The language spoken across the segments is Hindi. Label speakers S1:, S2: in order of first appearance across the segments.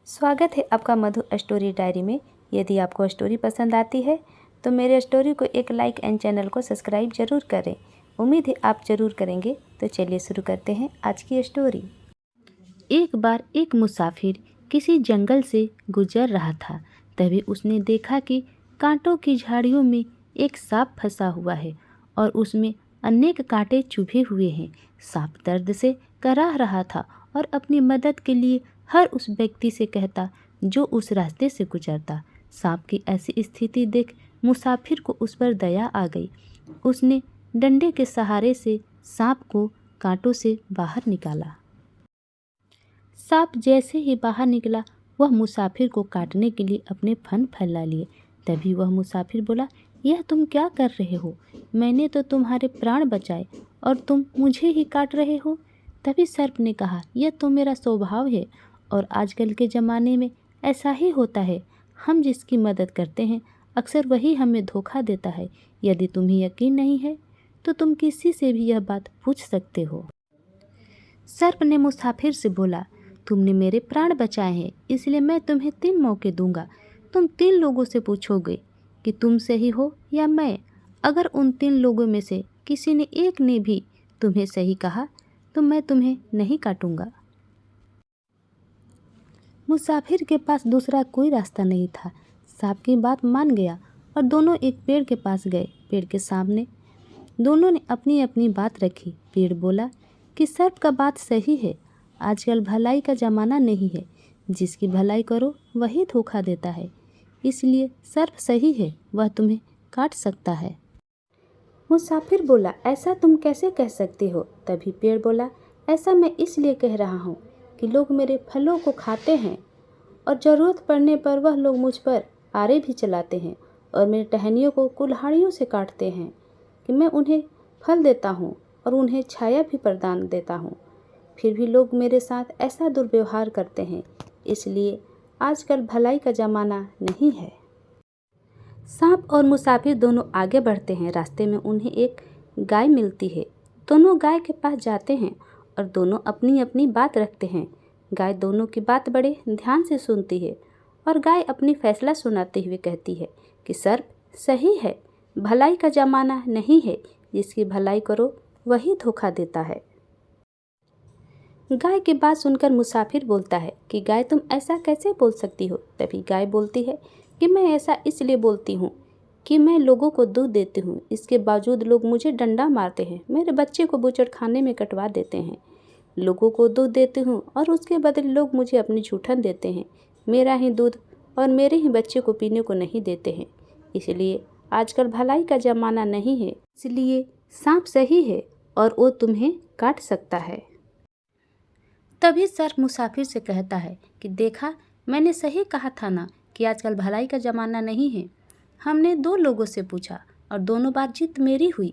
S1: स्वागत है आपका मधु स्टोरी डायरी में। यदि आपको स्टोरी पसंद आती है तो मेरे स्टोरी को एक लाइक एंड चैनल को सब्सक्राइब जरूर करें। उम्मीद है आप जरूर करेंगे। तो चलिए शुरू करते हैं आज की स्टोरी। एक बार एक मुसाफिर किसी जंगल से गुजर रहा था। तभी उसने देखा कि कांटों की झाड़ियों में एक सांप फंसा हुआ है और उसमें अनेक कांटे चुभे हुए हैं। सांप दर्द से कराह रहा था और अपनी मदद के लिए हर उस व्यक्ति से कहता जो उस रास्ते से गुजरता। सांप की ऐसी स्थिति देख मुसाफिर को उस पर दया आ गई। उसने डंडे के सहारे से सांप को कांटों से बाहर निकाला। सांप जैसे ही बाहर निकला वह मुसाफिर को काटने के लिए अपने फन फैला लिए। तभी वह मुसाफिर बोला, यह तुम क्या कर रहे हो? मैंने तो तुम्हारे प्राण बचाए और तुम मुझे ही काट रहे हो। तभी सर्प ने कहा, यह तो मेरा स्वभाव है और आजकल के ज़माने में ऐसा ही होता है। हम जिसकी मदद करते हैं अक्सर वही हमें धोखा देता है। यदि तुम्हें यकीन नहीं है तो तुम किसी से भी यह बात पूछ सकते हो। सर्प ने मुसाफिर से बोला, तुमने मेरे प्राण बचाए हैं इसलिए मैं तुम्हें 3 मौके दूंगा। तुम 3 लोगों से पूछोगे कि तुम सही हो या मैं। अगर उन 3 लोगों में से किसी ने एक ने भी तुम्हें सही कहा तो मैं तुम्हें नहीं काटूंगा। मुसाफिर के पास दूसरा कोई रास्ता नहीं था। सांप की बात मान गया और दोनों एक पेड़ के पास गए। पेड़ के सामने दोनों ने अपनी अपनी बात रखी। पेड़ बोला कि सर्प का बात सही है। आजकल भलाई का ज़माना नहीं है। जिसकी भलाई करो वही धोखा देता है। इसलिए सर्प सही है, वह तुम्हें काट सकता है। मुसाफिर बोला, ऐसा तुम कैसे कह सकते हो? तभी पेड़ बोला, ऐसा मैं इसलिए कह रहा हूँ कि लोग मेरे फलों को खाते हैं और ज़रूरत पड़ने पर वह लोग मुझ पर आरे भी चलाते हैं और मेरे टहनियों को कुल्हाड़ियों से काटते हैं कि मैं उन्हें फल देता हूँ और उन्हें छाया भी प्रदान देता हूँ। फिर भी लोग मेरे साथ ऐसा दुर्व्यवहार करते हैं। इसलिए आजकल भलाई का ज़माना नहीं है। सांप और मुसाफिर दोनों आगे बढ़ते हैं। रास्ते में उन्हें एक गाय मिलती है। दोनों गाय के पास जाते हैं और दोनों अपनी अपनी बात रखते हैं। गाय दोनों की बात बड़े ध्यान से सुनती है और गाय अपनी फैसला सुनाते हुए कहती है कि सर्प सही है, भलाई का ज़माना नहीं है। जिसकी भलाई करो वही धोखा देता है। गाय की बात सुनकर मुसाफिर बोलता है कि गाय तुम ऐसा कैसे बोल सकती हो? तभी गाय बोलती है कि मैं ऐसा इसलिए बोलती हूँ कि मैं लोगों को दूध देती हूँ, इसके बावजूद लोग मुझे डंडा मारते हैं, मेरे बच्चे को बूचड़ खाने में कटवा देते हैं। लोगों को दूध देती हूँ और उसके बदले लोग मुझे अपनी जूठन देते हैं। मेरा ही दूध और मेरे ही बच्चे को पीने को नहीं देते हैं। इसलिए आजकल भलाई का ज़माना नहीं है। इसलिए सांप सही है और वो तुम्हें काट सकता है। तभी सर्प मुसाफिर से कहता है कि देखा, मैंने सही कहा था ना कि आजकल भलाई का ज़माना नहीं है। हमने 2 लोगों से पूछा और दोनों बार जीत मेरी हुई।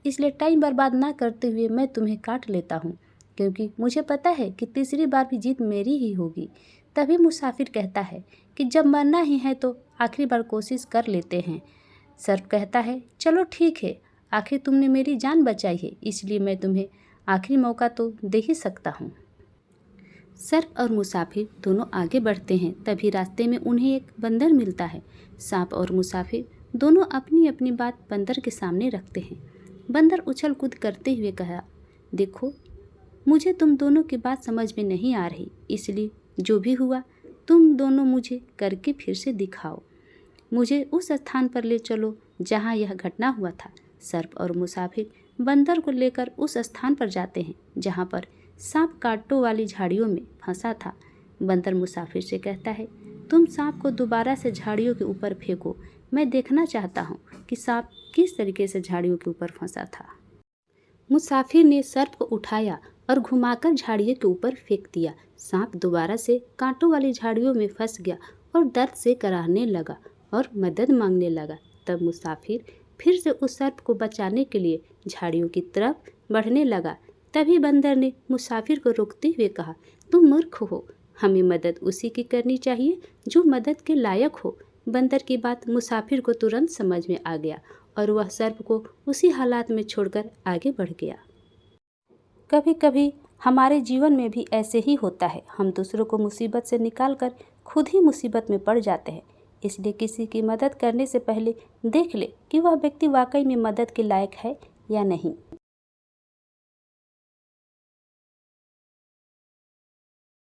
S1: इसलिए टाइम बर्बाद ना करते हुए मैं तुम्हें काट लेता हूँ, क्योंकि मुझे पता है कि तीसरी बार भी जीत मेरी ही होगी। तभी मुसाफिर कहता है कि जब मरना ही है तो आखिरी बार कोशिश कर लेते हैं। सर्प कहता है, चलो ठीक है, आखिर तुमने मेरी जान बचाई है, इसलिए मैं तुम्हें आखिरी मौका तो दे ही सकता हूँ। सर्प और मुसाफिर दोनों आगे बढ़ते हैं। तभी रास्ते में उन्हें एक बंदर मिलता है। सांप और मुसाफिर दोनों अपनी अपनी बात बंदर के सामने रखते हैं। बंदर उछल कूद करते हुए कहा, देखो, मुझे तुम दोनों की बात समझ में नहीं आ रही, इसलिए जो भी हुआ तुम दोनों मुझे करके फिर से दिखाओ। मुझे उस स्थान पर ले चलो जहाँ यह घटना हुआ था। सर्प और मुसाफिर बंदर को लेकर उस स्थान पर जाते हैं जहाँ पर सांप कांटों वाली झाड़ियों में फंसा था। बंदर मुसाफिर से कहता है, तुम सांप को दोबारा से झाड़ियों के ऊपर फेंको। मैं देखना चाहता हूँ कि सांप किस तरीके से झाड़ियों के ऊपर फंसा था। मुसाफिर ने सर्प को उठाया और घुमाकर झाड़ियों के ऊपर फेंक दिया। सांप दोबारा से कांटों वाली झाड़ियों में फंस गया और दर्द से कराहने लगा और मदद मांगने लगा। तब मुसाफिर फिर से उस सर्प को बचाने के लिए झाड़ियों की तरफ बढ़ने लगा। तभी बंदर ने मुसाफिर को रोकते हुए कहा, तुम मूर्ख हो, हमें मदद उसी की करनी चाहिए जो मदद के लायक हो। बंदर की बात मुसाफिर को तुरंत समझ में आ गया और वह सर्प को उसी हालात में छोड़कर आगे बढ़ गया। कभी कभी हमारे जीवन में भी ऐसे ही होता है। हम दूसरों को मुसीबत से निकालकर खुद ही मुसीबत में पड़ जाते हैं। इसलिए किसी की मदद करने से पहले देख ले कि वह व्यक्ति वाकई में मदद के लायक है या नहीं।